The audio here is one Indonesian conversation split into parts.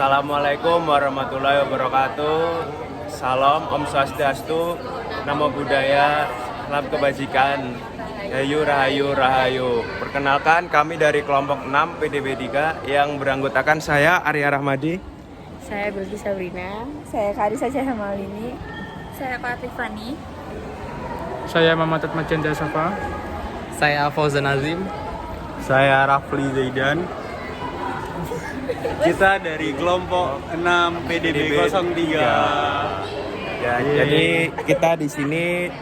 Assalamualaikum warahmatullahi wabarakatuh. Salam, Om Swastiastu, Namo Buddhaya, salam kebajikan, Hayu Rahayu Rahayu. Perkenalkan, kami dari kelompok 6 PDB 3 yang beranggotakan saya Arya Rahmadi, saya Bilgi Sabrina, saya Karisa Cahamalini, saya Kak Tiffany, saya Mamat Majenda Safa, saya Fauzan Azim, saya Rafli Zaidan. Kita dari kelompok 6 PDB 03. Ya, jadi kita di sini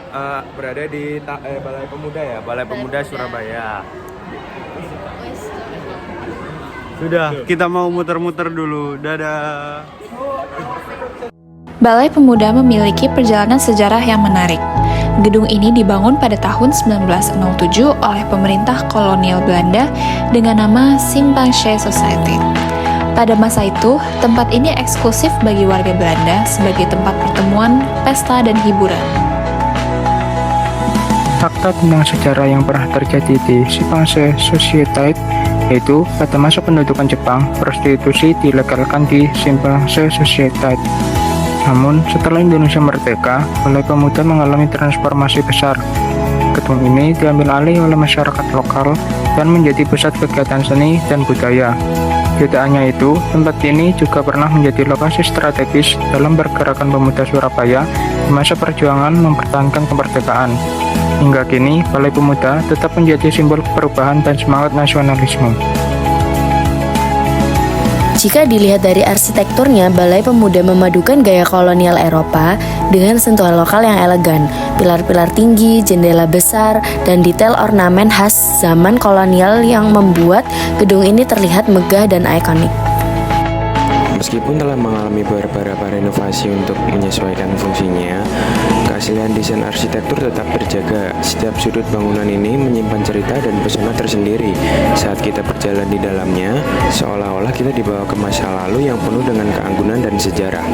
berada di Balai Pemuda ya, Balai Pemuda Surabaya. Sudah, kita mau muter-muter dulu. Dadah. Balai Pemuda memiliki perjalanan sejarah yang menarik. Gedung ini dibangun pada tahun 1907 oleh pemerintah kolonial Belanda dengan nama Sympanse Society. Pada masa itu, tempat ini eksklusif bagi warga Belanda sebagai tempat pertemuan, pesta, dan hiburan. Fakta tentang sejarah yang pernah terjadi di Sympanse Society yaitu pada masa pendudukan Jepang, prostitusi dilegalkan di Sympanse Society. Namun, setelah Indonesia merdeka, Balai Pemuda mengalami transformasi besar. Gedung ini diambil alih oleh masyarakat lokal dan menjadi pusat kegiatan seni dan budaya. Tidak hanya itu, tempat ini juga pernah menjadi lokasi strategis dalam pergerakan pemuda Surabaya di masa perjuangan mempertahankan kemerdekaan. Hingga kini, Balai Pemuda tetap menjadi simbol perubahan dan semangat nasionalisme. Jika dilihat dari arsitekturnya, Balai Pemuda memadukan gaya kolonial Eropa dengan sentuhan lokal yang elegan, pilar-pilar tinggi, jendela besar, dan detail ornamen khas zaman kolonial yang membuat gedung ini terlihat megah dan ikonik. Meskipun telah mengalami beberapa renovasi untuk menyesuaikan fungsinya, keaslian desain arsitektur tetap terjaga. Setiap sudut bangunan ini menyimpan cerita dan pesona tersendiri. Saat kita berjalan di dalamnya, seolah-olah kita dibawa ke masa lalu yang penuh dengan keanggunan dan sejarah.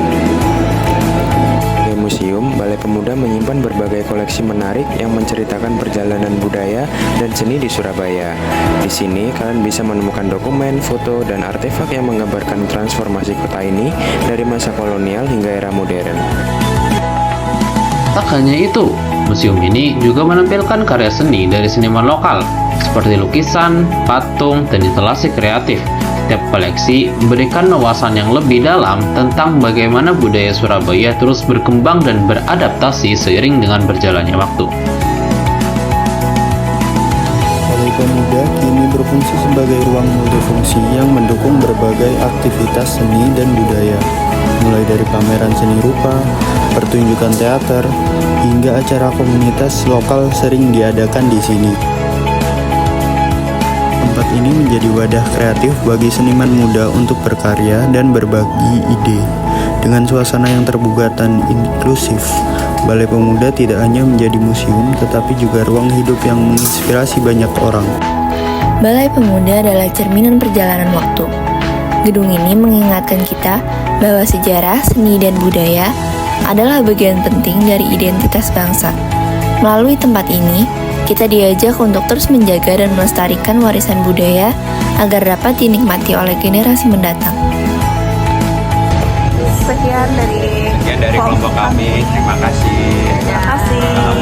Di museum, Balai Pemuda menyimpan berbagai koleksi menarik yang menceritakan perjalanan budaya dan seni di Surabaya. Di sini, kalian bisa menemukan dokumen, foto, dan artefak yang menggambarkan transformasi kota ini dari masa kolonial hingga era modern. Tak hanya itu, museum ini juga menampilkan karya seni dari seniman lokal seperti lukisan, patung, dan instalasi kreatif. Setiap koleksi memberikan wawasan yang lebih dalam tentang bagaimana budaya Surabaya terus berkembang dan beradaptasi seiring dengan berjalannya waktu. Balai Pemuda kini berfungsi sebagai ruang multifungsi yang mendukung berbagai aktivitas seni dan budaya, mulai dari pameran seni rupa, pertunjukan teater, hingga acara komunitas lokal sering diadakan di sini. Tempat ini menjadi wadah kreatif bagi seniman muda untuk berkarya dan berbagi ide. Dengan suasana yang terbuka dan inklusif, Balai Pemuda tidak hanya menjadi museum, tetapi juga ruang hidup yang menginspirasi banyak orang. Balai Pemuda adalah cerminan perjalanan waktu. Gedung ini mengingatkan kita bahwa sejarah, seni, dan budaya adalah bagian penting dari identitas bangsa. Melalui tempat ini, kita diajak untuk terus menjaga dan melestarikan warisan budaya agar dapat dinikmati oleh generasi mendatang. Sekian dari Kelompok kami. Terima kasih. Terima kasih.